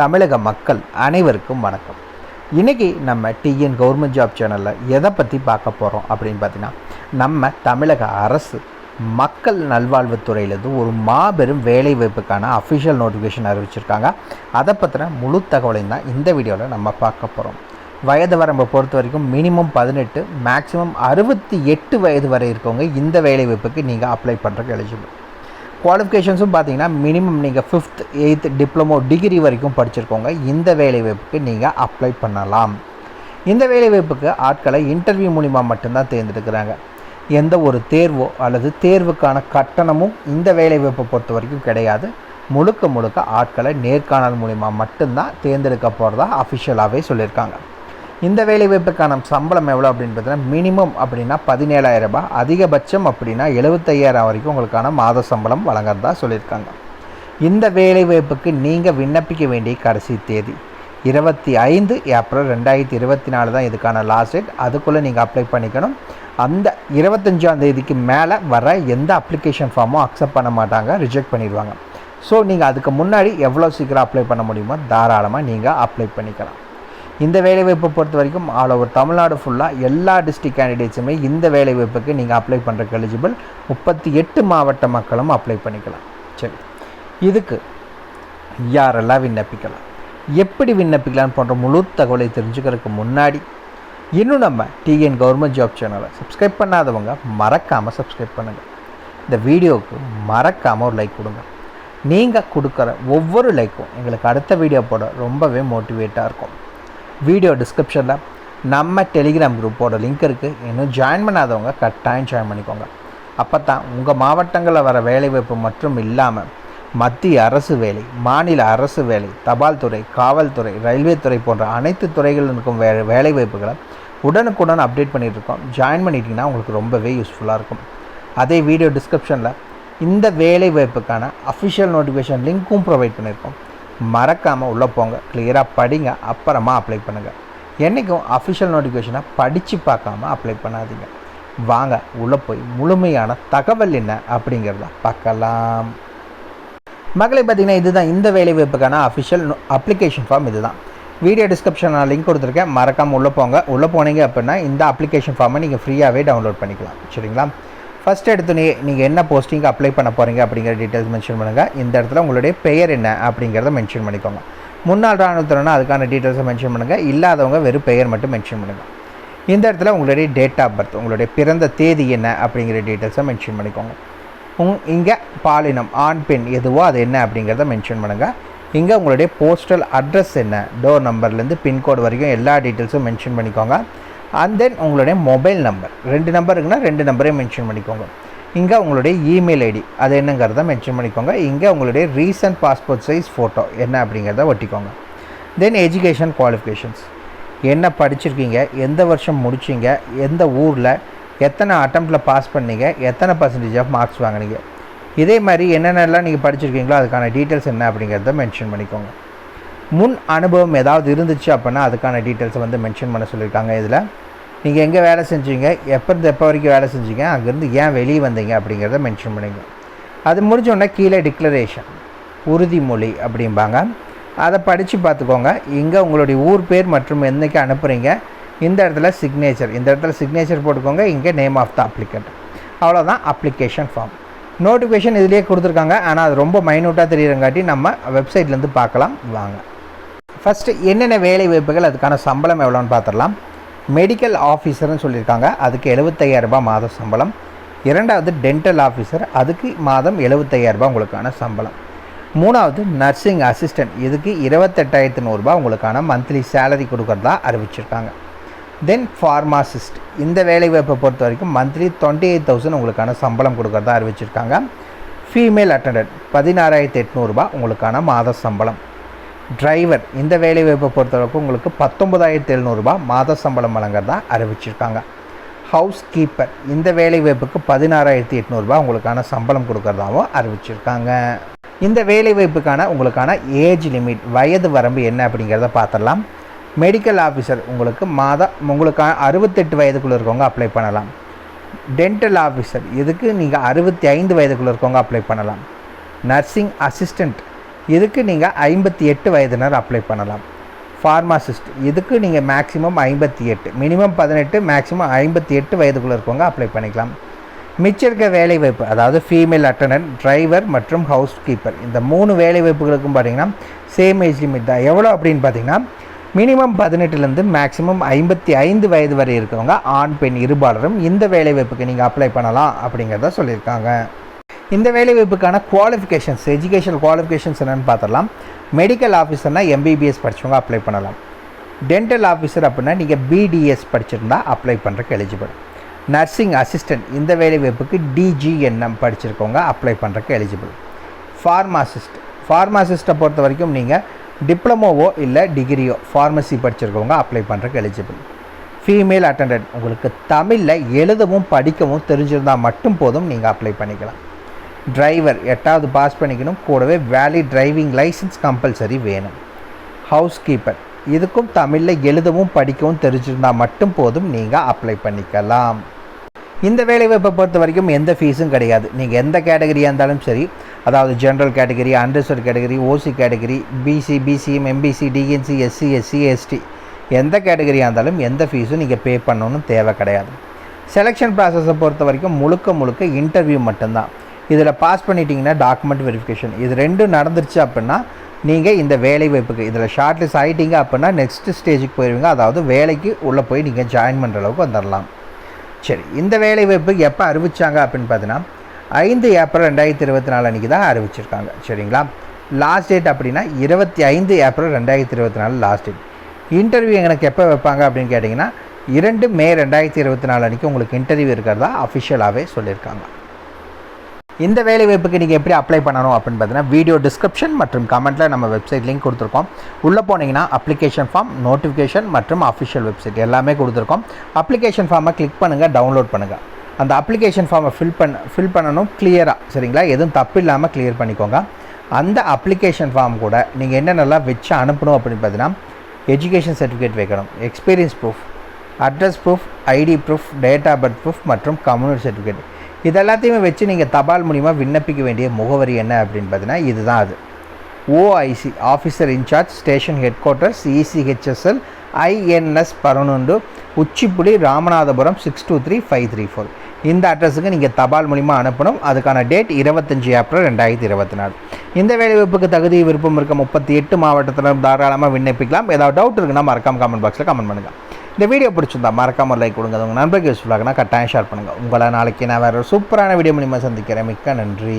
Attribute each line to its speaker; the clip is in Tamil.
Speaker 1: தமிழக மக்கள் அனைவருக்கும் வணக்கம். இன்றைக்கி நம்ம டிஎன் கவர்மெண்ட் ஜாப் சேனலில் எதை பற்றி பார்க்க போகிறோம் அப்படின்னு பார்த்தீங்கன்னா, நம்ம தமிழக அரசு மக்கள் நல்வாழ்வுத்துறையிலேருந்து ஒரு மாபெரும் வேலைவாய்ப்புக்கான அஃபிஷியல் நோட்டிஃபிகேஷன் அறிவிச்சிருக்காங்க. அதை பற்றின முழு தகவலையும் தான் இந்த வீடியோவில் நம்ம பார்க்க போகிறோம். வயது வரம்பை பொறுத்த வரைக்கும் மினிமம் 18, மேக்ஸிமம் 68 வயது வரை இருக்கவங்க இந்த வேலைவாய்ப்புக்கு நீங்கள் அப்ளை பண்ணுறதுக்கு எலிஜிபிள். குவாலிஃபிகேஷன்ஸும் பார்த்தீங்கன்னா மினிமம் நீங்கள் 5th 8th டிப்ளமோ டிகிரி வரைக்கும் படிச்சிருக்கோங்க இந்த வேலைவாய்ப்புக்கு நீங்கள் அப்ளை பண்ணலாம். இந்த வேலைவாய்ப்புக்கு ஆட்களை இன்டர்வியூ மூலிமா மட்டும்தான் தேர்ந்தெடுக்கிறாங்க. எந்த ஒரு தேர்வோ அல்லது தேர்வுக்கான கட்டணமும் இந்த வேலைவாய்ப்பை பொறுத்த வரைக்கும் கிடையாது. முழுக்க ஆட்களை நேர்காணல் மூலிமா மட்டும்தான் தேர்ந்தெடுக்க போகிறதா அஃபிஷியலாகவே சொல்லியிருக்காங்க. இந்த வேலைவாய்ப்புக்கான சம்பளம் எவ்வளோ அப்படின்னு பார்த்தீங்கன்னா, மினிமம் அப்படின்னா 17,000 ரூபாய், அதிகபட்சம் அப்படின்னா 75,000 வரைக்கும் உங்களுக்கான மாத சம்பளம் வழங்குறதா சொல்லியிருக்காங்க. இந்த வேலைவாய்ப்புக்கு நீங்கள் விண்ணப்பிக்க வேண்டிய கடைசி தேதி 25 ஏப்ரல் 2024 தான் இதுக்கான லாஸ்ட் டேட். அதுக்குள்ளே நீங்கள் அப்ளை பண்ணிக்கணும். அந்த 25ஆம் தேதிக்கு மேலே வர எந்த அப்ளிகேஷன் ஃபார்மும் அக்செப்ட் பண்ண மாட்டாங்க, ரிஜெக்ட் பண்ணிடுவாங்க. ஸோ நீங்கள் அதுக்கு முன்னாடி எவ்வளோ சீக்கிரம் அப்ளை பண்ண முடியுமோ தாராளமாக நீங்கள் அப்ளை பண்ணிக்கலாம். இந்த வேலைவாய்ப்பை பொறுத்த வரைக்கும் ஆல் ஓவர் தமிழ்நாடு ஃபுல்லாக எல்லா டிஸ்ட்ரிக்ட் கேண்டிடேட்ஸுமே இந்த வேலைவாய்ப்புக்கு நீங்கள் அப்ளை பண்ணுறதுக்கு எலிஜிபிள். 38 மாவட்ட மக்களும் அப்ளை பண்ணிக்கலாம். சரி, இதுக்கு யாரெல்லாம் விண்ணப்பிக்கலாம், எப்படி விண்ணப்பிக்கலான்னு போன்ற முழு தகவலை தெரிஞ்சுக்கிறதுக்கு முன்னாடி இன்னும் நம்ம டிஎன் கவர்மெண்ட் ஜாப் சேனலை சப்ஸ்கிரைப் பண்ணாதவங்க மறக்காமல் சப்ஸ்கிரைப் பண்ணுங்கள். இந்த வீடியோவுக்கு மறக்காமல் ஒரு லைக் கொடுங்க. நீங்கள் கொடுக்குற ஒவ்வொரு லைக்கும் எங்களுக்கு அடுத்த வீடியோ போட ரொம்பவே மோட்டிவேட்டாக இருக்கும். வீடியோ டிஸ்கிரிப்ஷனில் நம்ம டெலிகிராம் குரூப்போட லிங்க் இருக்குது. இன்னும் ஜாயின் பண்ணாதவங்க கட்டாயம் ஜாயின் பண்ணிக்கோங்க. அப்போ தான் உங்கள் மாவட்டங்களில் வர வேலைவாய்ப்பு மற்றும் இல்லாமல் மத்திய அரசு வேலை, மாநில அரசு வேலை, தபால் துறை, காவல்துறை, ரயில்வே துறை போன்ற அனைத்து துறைகளில் இருக்கும் வேலைவாய்ப்புகளை உடனுக்குடன் அப்டேட் பண்ணிகிட்ருக்கோம். ஜாயின் பண்ணிட்டீங்கன்னா உங்களுக்கு ரொம்பவே யூஸ்ஃபுல்லாக இருக்கும். அதே வீடியோ டிஸ்கிரிப்ஷனில் இந்த வேலைவாய்ப்புக்கான அஃபிஷியல் நோட்டிஃபிகேஷன் லிங்க்கும் ப்ரொவைட் பண்ணியிருக்கோம். மறக்காமல் உள்ளே போங்க, கிளியராக படிங்க, அப்புறமா அப்ளை பண்ணுங்கள். என்றைக்கும் அஃபிஷியல் நோட்டிஃபிகேஷனை படித்து பார்க்காம அப்ளை பண்ணாதீங்க. வாங்க உள்ளே போய் முழுமையான தகவல் என்ன அப்படிங்கிறத பார்க்கலாம். மக்களை பார்த்திங்கன்னா, இதுதான் இந்த வேலைவாய்ப்புக்கான அஃபிஷியல் அப்ளிகேஷன் ஃபார்ம். இதுதான் வீடியோ டிஸ்கிரிப்ஷன் நான் லிங்க் கொடுத்துருக்கேன். மறக்காமல் உள்ளே போங்க. உள்ளே போனீங்க அப்படின்னா இந்த அப்ளிகேஷன் ஃபார்மை நீங்கள் ஃப்ரீயாகவே டவுன்லோட் பண்ணிக்கலாம். சரிங்களா? ஃபஸ்ட் எடுத்துனே நீங்கள் என்ன போஸ்டிங்க்கு அப்ளை பண்ண போகிறீங்க அப்படிங்கிற டீட்டெயில்ஸ் மென்ஷன் பண்ணுங்கள். இந்த இடத்துல உங்களுடைய பெயர் என்ன அப்படிங்கிறத மென்ஷன் பண்ணிக்கோங்க. முன்னாள் இராணுவத்தினர்னா அதுக்கான டீட்டெயில்ஸை மென்ஷன் பண்ணுங்கள். இல்லாதவங்க வெறும் பெயர் மட்டும் மென்ஷன் பண்ணுங்கள். இந்த இடத்துல உங்களுடைய டேட் ஆஃப் பர்த், உங்களுடைய பிறந்த தேதி என்ன அப்படிங்கிற டீட்டெயில்ஸை மென்ஷன் பண்ணிக்கோங்க. இங்கே பாலினம் ஆண் பெண் எதுவோ அது என்ன அப்படிங்கிறத மென்ஷன் பண்ணுங்கள். இங்கே உங்களுடைய போஸ்டல் அட்ரஸ் என்ன, டோர் நம்பர்லேருந்து பின்கோடு வரைக்கும் எல்லா டீட்டெயில்ஸும் மென்ஷன் பண்ணிக்கோங்க. அண்ட் தென் உங்களுடைய மொபைல் நம்பர் 2 நம்பர் இருக்குன்னா 2 நம்பரையும் மென்ஷன் பண்ணிக்கோங்க. இங்கே உங்களுடைய இமெயில் ஐடி அது என்னங்கிறத மென்ஷன் பண்ணிக்கோங்க. இங்கே உங்களுடைய ரீசன்ட் பாஸ்போர்ட் சைஸ் ஃபோட்டோ என்ன அப்படிங்கிறத ஒட்டிக்கோங்க. தென் எஜுகேஷன் குவாலிஃபிகேஷன்ஸ் என்ன படிச்சிருக்கீங்க, எந்த வருஷம் முடிச்சிங்க, எந்த ஊரில் எத்தனை அட்டம்ப்டில் பாஸ் பண்ணீங்க, எத்தனை % ஆஃப் மார்க்ஸ் வாங்கினீங்க, இதே மாதிரி என்னென்னலாம் நீங்கள் படிச்சிருக்கீங்களோ அதுக்கான டீட்டெயில்ஸ் என்ன அப்படிங்கிறத மென்ஷன் பண்ணிக்கோங்க. முன் அனுபவம் ஏதாவது இருந்துச்சு அப்படின்னா அதுக்கான டீட்டெயில்ஸை மென்ஷன் பண்ண சொல்லியிருக்காங்க. இதில் நீங்கள் எங்கே வேலை செஞ்சீங்க, எப்போ வரைக்கும் வேலை செஞ்சீங்க, அங்கேருந்து ஏன் வெளியே வந்தீங்க அப்படிங்கிறத மென்ஷன் பண்ணிங்க. அது முடிஞ்சோடனே கீழே டிக்ளரேஷன் உறுதிமொழி அப்படிம்பாங்க, அதை படித்து பார்த்துக்கோங்க. இங்கே உங்களுடைய ஊர் பேர் மற்றும் என்றைக்கு அனுப்புகிறீங்க, இந்த இடத்துல சிக்னேச்சர் போட்டுக்கோங்க. இங்கே நேம் ஆஃப் த அப்ளிகண்ட். அவ்வளோதான் அப்ளிகேஷன் ஃபார்ம். நோட்டிஃபிகேஷன் இதிலேயே கொடுத்துருக்காங்க, ஆனால் அது ரொம்ப மைன்யூட்டாக தெரியுறங்காட்டி நம்ம வெப்சைட்லேருந்து பார்க்கலாம். வாங்க ஃபஸ்ட்டு என்னென்ன வேலை வாய்ப்புகள், அதுக்கான சம்பளம் எவ்வளோன்னு பார்த்துடலாம். மெடிக்கல் ஆஃபீஸர்னு சொல்லியிருக்காங்க, அதுக்கு 75,000 ரூபாய் மாத சம்பளம். இரண்டாவது டென்டல் ஆஃபீஸர், அதுக்கு மாதம் 75,000 ரூபாய் உங்களுக்கான சம்பளம். மூணாவது நர்சிங் அசிஸ்டன்ட், இதுக்கு 28,100 ரூபாய் உங்களுக்கான மந்த்லி சேலரி கொடுக்குறதா அறிவிச்சிருக்காங்க. தென் ஃபார்மாசிஸ்ட், இந்த வேலைவாய்ப்பை பொறுத்த வரைக்கும் மந்த்லி 28,000 உங்களுக்கான சம்பளம் கொடுக்குறதா அறிவிச்சிருக்காங்க. ஃபீமேல் அட்டண்டன்ட் 16,800 ரூபாய் உங்களுக்கான மாத சம்பளம். டிரைவர், இந்த வேலைவாய்ப்பை பொறுத்தவரைக்கும் உங்களுக்கு 19,700 ரூபாய் மாத சம்பளம் வழங்குறதா அறிவிச்சிருக்காங்க. ஹவுஸ் கீப்பர், இந்த வேலைவாய்ப்புக்கு 16,800 ரூபாய் உங்களுக்கான சம்பளம் கொடுக்குறதாகவும் அறிவிச்சிருக்காங்க. இந்த வேலைவாய்ப்புக்கான உங்களுக்கான ஏஜ் லிமிட், வயது வரம்பு என்ன அப்படிங்கிறத பார்த்துடலாம். மெடிக்கல் ஆஃபீஸர் உங்களுக்கு உங்களுக்கான 68 வயதுக்குள்ளே இருக்கவங்க அப்ளை பண்ணலாம். டென்டல் ஆஃபீஸர், இதுக்கு நீங்கள் 65 வயதுக்குள்ளே இருக்கவங்க அப்ளை பண்ணலாம். நர்சிங் அசிஸ்டண்ட் இதுக்கு நீங்கள் 58 வயதினர் அப்ளை பண்ணலாம். ஃபார்மாசிஸ்ட் இதுக்கு நீங்கள் மேக்ஸிமம் 58, மினிமம் 18, மேக்ஸிமம் 58 வயதுக்குள்ளே இருக்கவங்க அப்ளை பண்ணிக்கலாம். மிச்சம் இருக்க வேலைவாய்ப்பு, அதாவது ஃபீமேல் அட்டண்டன்ட், டிரைவர் மற்றும் ஹவுஸ் கீப்பர், இந்த 3 வேலைவாய்ப்புகளுக்கும் பார்த்தீங்கன்னா சேம் ஏஜ் லிமிட் தான். எவ்வளோ அப்படின்னு பார்த்தீங்கன்னா மினிமம் 18லேருந்து மேக்ஸிமம் 55 வயது வரை இருக்கவங்க ஆண் பெண் இருபாலரும் இந்த வேலைவாய்ப்புக்கு நீங்கள் அப்ளை பண்ணலாம் அப்படிங்கிறத சொல்லியிருக்காங்க. இந்த வேலைவாய்ப்புக்கான குவாலிஃபிகேஷன்ஸ், எஜுகேஷனல் குவாலிஃபிகேஷன்ஸ் என்னென்னு பார்த்துடலாம். மெடிக்கல் ஆஃபீஸர்னால் MBBS படித்தவங்க அப்ளை பண்ணலாம். டென்டல் ஆஃபீஸர் அப்படின்னா நீங்கள் BDS படிச்சிருந்தா அப்ளை பண்ணுறக்கு எலிஜிபிள். நர்சிங் அசிஸ்டன்ட் இந்த வேலைவாய்ப்புக்கு DGNM படிச்சிருக்கவங்க அப்ளை பண்ணுறக்கு எலிஜிபிள். ஃபார்மாசிஸ்ட்டை பொறுத்த வரைக்கும் நீங்கள் டிப்ளமோவோ இல்லை டிகிரியோ ஃபார்மசி படிச்சிருக்கவங்க அப்ளை பண்ணுறக்கு எலிஜிபிள். ஃபீமேல் அட்டண்டன்ட் உங்களுக்கு தமிழில் எழுதவும் படிக்கவும் தெரிஞ்சிருந்தால் மட்டும் போதும், நீங்கள் அப்ளை பண்ணிக்கலாம். டிரைவர் 8வது பாஸ் பண்ணிக்கணும், கூடவே வேலிட் டிரைவிங் லைசன்ஸ் கம்பல்சரி வேணும். ஹவுஸ் கீப்பர் இதுக்கும் தமிழில் எழுதவும் படிக்கவும் தெரிஞ்சிருந்தால் மட்டும் போதும், நீங்கள் அப்ளை பண்ணிக்கலாம். இந்த வேலைவாய்ப்பை பொறுத்த வரைக்கும் எந்த ஃபீஸும் கிடையாது. நீங்கள் எந்த கேட்டகரியாக இருந்தாலும் சரி, அதாவது general category, unreserved category, OC category, BC, BCM, MBC, DNC, SC, SC, ST எந்த கேட்டகரியாக இருந்தாலும் எந்த ஃபீஸும் நீங்கள் பே பண்ணணும்னு தேவை கிடையாது. செலெக்ஷன் ப்ராசஸை பொறுத்த வரைக்கும் முழுக்க இன்டர்வியூ மட்டும்தான். இதில் பாஸ் பண்ணிட்டீங்கன்னா டாக்குமெண்ட் வெரிஃபிகேஷன், இது ரெண்டும் நடந்துருச்சு அப்படின்னா நீங்கள் இந்த வேலைவாய்ப்புக்கு இதில் ஷார்ட் லிஸ்ட் ஆகிட்டீங்க அப்படின்னா நெக்ஸ்ட் ஸ்டேஜுக்கு போயிடுவீங்க, அதாவது வேலைக்கு உள்ளே போய் நீங்கள் ஜாயின் பண்ணுற அளவுக்கு வந்துடலாம். சரி, இந்த வேலைவாய்ப்பு எப்போ அறிவிச்சாங்க அப்படின்னு பார்த்தீங்கன்னா 5 ஏப்ரல் 2024 அன்றைக்கி தான் அறிவிச்சிருக்காங்க. சரிங்களா? லாஸ்ட் டேட் அப்படின்னா 25 ஏப்ரல் 2024 லாஸ்ட் டேட். இன்டர்வியூ எனக்கு எப்போ வைப்பாங்க அப்படின்னு கேட்டிங்கன்னா 2 மே 2024 அன்றைக்கி உங்களுக்கு இன்டர்வியூ இருக்கிறதா அஃபிஷியலாகவே சொல்லியிருக்காங்க. இந்த வேலைவாய்ப்புக்கு நீங்கள் எப்படி அப்ளை பண்ணணும் அப்படின்னு பார்த்தீங்கன்னா வீடியோ டிஸ்கிரிப்ஷன் மற்றும் கமெண்ட்டில் நம்ம வெப்சைட் லிங்க் கொடுத்துருக்கோம். உள்ளே போனீங்கன்னா அப்ளிகேஷன் ஃபார்ம், நோட்டிஃபிகேஷன் மற்றும் அஃபிஷியல் வெப்சைட் எல்லாமே கொடுத்துருக்கோம். அப்ளிகேஷன் ஃபார்மை கிளிக் பண்ணுங்கள், டவுன்லோட் பண்ணுங்கள். அந்த அப்ளிகேஷன் ஃபார்மை ஃபில் பண்ணணும் கிளியராக. சரிங்களா? எதுவும் தப்பு இல்லாமல் கிளியர் பண்ணிக்கோங்க. அந்த அப்ளிகேஷன் ஃபார்ம் கூட நீங்கள் என்னென்னலாம் வச்சு அனுப்பணும் அப்படின்னு பார்த்தீங்கன்னா எஜுகேஷன் சர்டிஃபிகேட் வைக்கணும், experience proof, address proof, ID proof, date of birth proof மற்றும் கம்யூனிட்டி சர்டிஃபிகேட். இது எல்லாத்தையுமே வச்சு நீங்கள் தபால் மூலிமா விண்ணப்பிக்க வேண்டிய முகவரி என்ன அப்படின்னு பார்த்தீங்கன்னா இதுதான். அது OIC officer in charge, station headquarters, ECHSL, INS Parundu, Uchipuli, Ramanathapuram 623534. இந்த அட்ரஸுக்கு நீங்கள் தபால் மூலிமா அனுப்பணும். அதுக்கான டேட் 25 ஏப்ரல் 2024. இந்த வேலைவாய்ப்புக்கு தகுதி விருப்பம் இருக்க 38 மாவட்டத்திலும் தாராளமாக விண்ணப்பிக்கலாம். ஏதாவது டவுட் இருக்குன்னா மறக்காம கமெண்ட் பாக்ஸில் கமெண்ட் பண்ணுங்கள். இந்த வீடியோ பிடிச்சிருந்தா மறக்காமல் லைக் கொடுங்க. உங்கள் நண்பருக்கு யூஸ்ஃபுல்லாகனா கட்டாயம் ஷேர் பண்ணுங்கள். உங்களை நாளைக்கு நான் வேறு ஒரு சூப்பரான வீடியோ மூலிமா சந்திக்கிறேன். மிக்க நன்றி.